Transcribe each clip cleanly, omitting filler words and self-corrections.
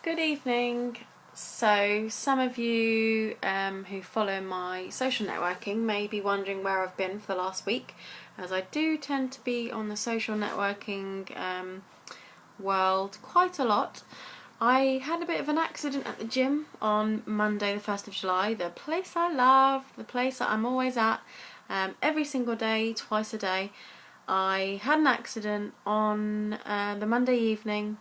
Good evening. So some of you who follow my social networking may be wondering where I've been for the last week, as I do tend to be on the social networking world quite a lot. I had a bit of an accident at the gym on Monday the 1st of July, the place I love, the place that I'm always at every single day, twice a day. I had an accident on the Monday evening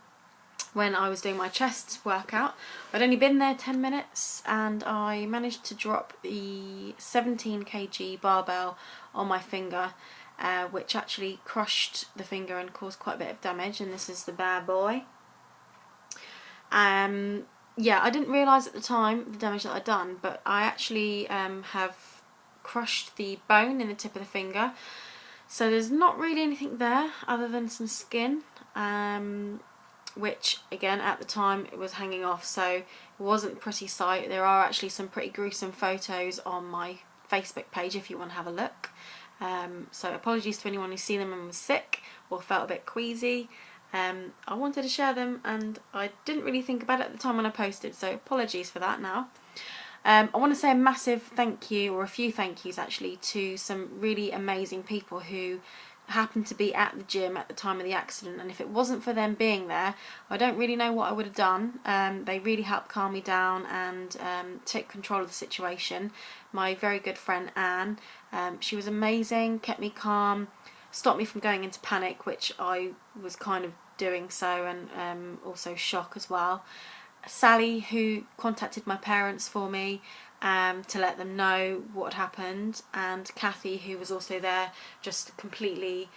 when I was doing my chest workout. I'd only been there 10 minutes and I managed to drop the 17 kg barbell on my finger, which actually crushed the finger and caused quite a bit of damage, and this is the bad boy. Yeah, I didn't realise at the time the damage that I'd done, but I actually have crushed the bone in the tip of the finger, so there's not really anything there other than some skin, which again at the time it was hanging off, so it wasn't a pretty sight. There are actually some pretty gruesome photos on my Facebook page if you want to have a look. So apologies to anyone who's seen them and was sick or felt a bit queasy. I wanted to share them and I didn't really think about it at the time when I posted, so apologies for that now. I want to say a massive thank you, or a few thank yous actually, to some really amazing people who happened to be at the gym at the time of the accident, and if it wasn't for them being there, I don't really know what I would have done. They really helped calm me down and take control of the situation. My very good friend Anne, she was amazing, kept me calm, stopped me from going into panic, which I was kind of doing so, and also shock as well. Sally, who contacted my parents for me to let them know what happened, and Kathy, who was also there, just completely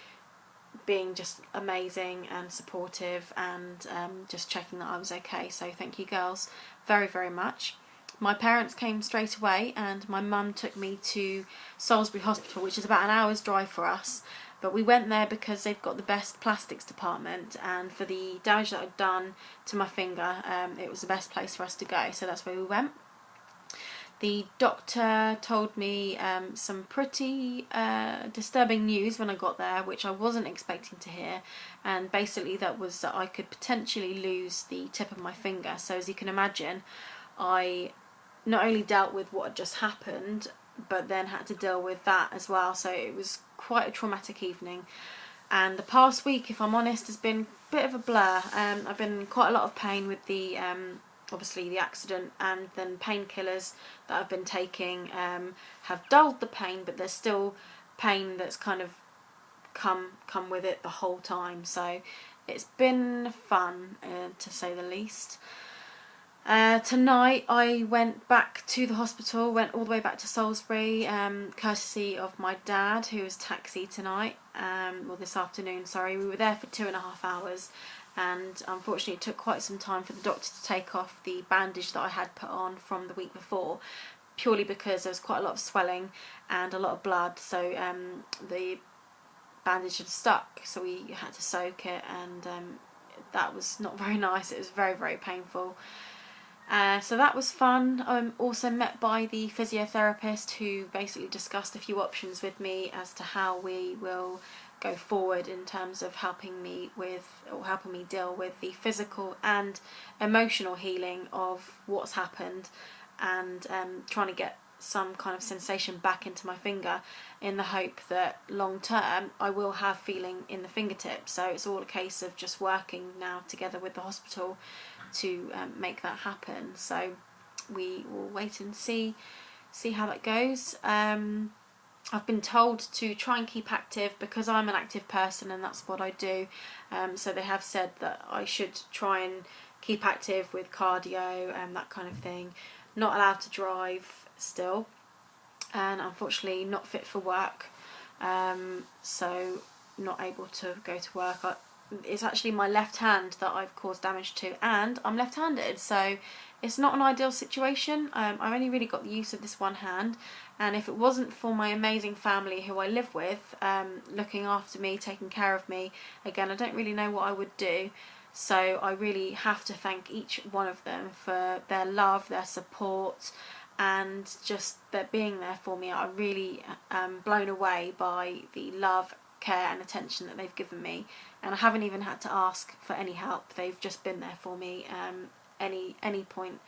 being just amazing and supportive, and just checking that I was okay. So thank you girls very, very much. My parents came straight away and my mum took me to Salisbury Hospital, which is about an hour's drive for us. But we went there because they've got the best plastics department, and for the damage that I'd done to my finger, it was the best place for us to go, so that's where we went. The doctor told me some pretty disturbing news when I got there, which I wasn't expecting to hear, and basically that was that I could potentially lose the tip of my finger. So as you can imagine, I not only dealt with what had just happened, but then had to deal with that as well, so it was quite a traumatic evening. And the past week, if I'm honest, has been a bit of a blur. I've been in quite a lot of pain with the obviously the accident, and then painkillers that I've been taking have dulled the pain, but there's still pain that's kind of come with it the whole time, so it's been fun to say the least. Tonight I went back to the hospital, went all the way back to Salisbury, courtesy of my dad, who was taxied tonight, well this afternoon, sorry. We were there for 2.5 hours, and unfortunately it took quite some time for the doctor to take off the bandage that I had put on from the week before, purely because there was quite a lot of swelling and a lot of blood, so the bandage had stuck, so we had to soak it, and that was not very nice. It was very, very painful. So that was fun. I'm also met by the physiotherapist, who basically discussed a few options with me as to how we will go forward in terms of helping me deal with the physical and emotional healing of what's happened, and trying to get some kind of sensation back into my finger, in the hope that long term I will have feeling in the fingertip. So it's all a case of just working now together with the hospital to make that happen. So we will wait and see how that goes. I've been told to try and keep active because I'm an active person and that's what I do. So they have said that I should try and keep active with cardio and that kind of thing. Not allowed to drive still, and unfortunately not fit for work, so not able to go to work. It's actually my left hand that I've caused damage to, and I'm left-handed, so it's not an ideal situation. I've only really got the use of this one hand, and if it wasn't for my amazing family who I live with, looking after me, taking care of me, again I don't really know what I would do. So I really have to thank each one of them for their love, their support, and just their being there for me. I'm really blown away by the love, care and attention that they've given me, and I haven't even had to ask for any help. They've just been there for me any point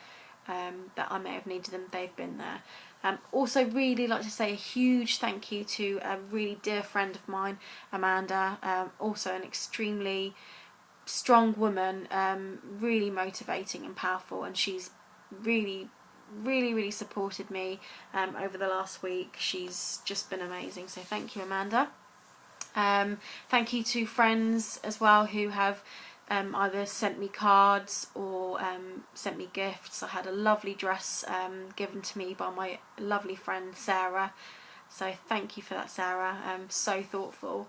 that I may have needed them, they've been there. Also really like to say a huge thank you to a really dear friend of mine, Amanda, also an extremely strong woman, really motivating and powerful, and she's really supported me over the last week. She's just been amazing, so thank you, Amanda. Thank you to friends as well who have either sent me cards or sent me gifts. I had a lovely dress given to me by my lovely friend Sarah, so thank you for that, Sarah. So thoughtful.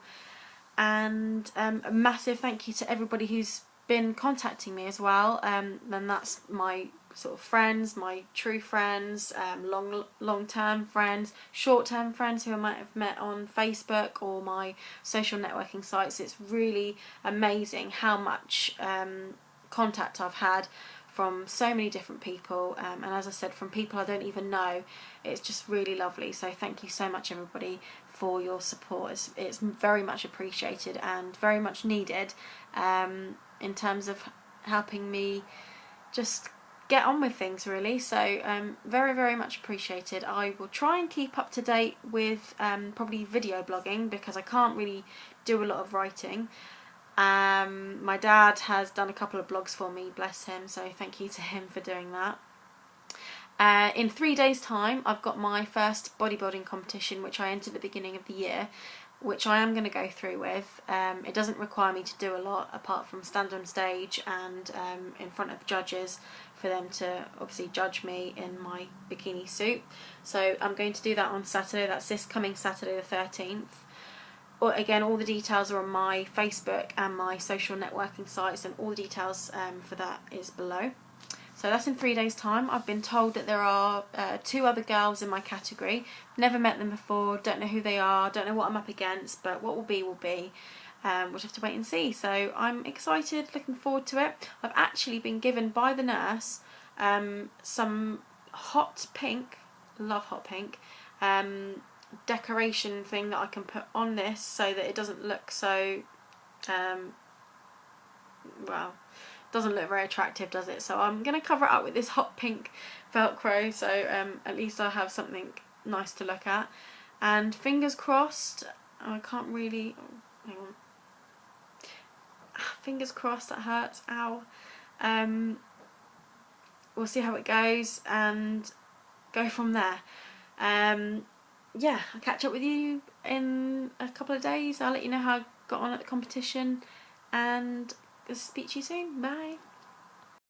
And a massive thank you to everybody who's been contacting me as well, and that's my sort of friends, my true friends, long-term friends, short-term friends who I might have met on Facebook or my social networking sites. It's really amazing how much contact I've had from so many different people, and as I said, from people I don't even know. It's just really lovely, so thank you so much, everybody, for your support. It's very much appreciated and very much needed in terms of helping me just get on with things, really. So very much appreciated. I will try and keep up to date with probably video blogging, because I can't really do a lot of writing. My dad has done a couple of blogs for me, bless him, so thank you to him for doing that. In 3 days' time, I've got my first bodybuilding competition, which I entered at the beginning of the year, which I am going to go through with. It doesn't require me to do a lot apart from stand on stage and in front of judges for them to obviously judge me in my bikini suit. So I'm going to do that on Saturday. That's this coming Saturday the 13th. Again, all the details are on my Facebook and my social networking sites, and all the details for that is below. So that's in 3 days' time. I've been told that there are 2 other girls in my category. Never met them before, don't know who they are, don't know what I'm up against, but what will be will be. We'll just have to wait and see. So I'm excited, looking forward to it. I've actually been given by the nurse some hot pink, love hot pink, decoration thing that I can put on this so that it doesn't look so well, doesn't look very attractive, does it? So I'm going to cover it up with this hot pink velcro, so at least I have something nice to look at. And fingers crossed, I can't really, hang on, fingers crossed, that hurts, ow. We'll see how it goes and go from there. Yeah, I'll catch up with you in a couple of days. I'll let you know how I got on at the competition, and I'll speak to you soon. Bye.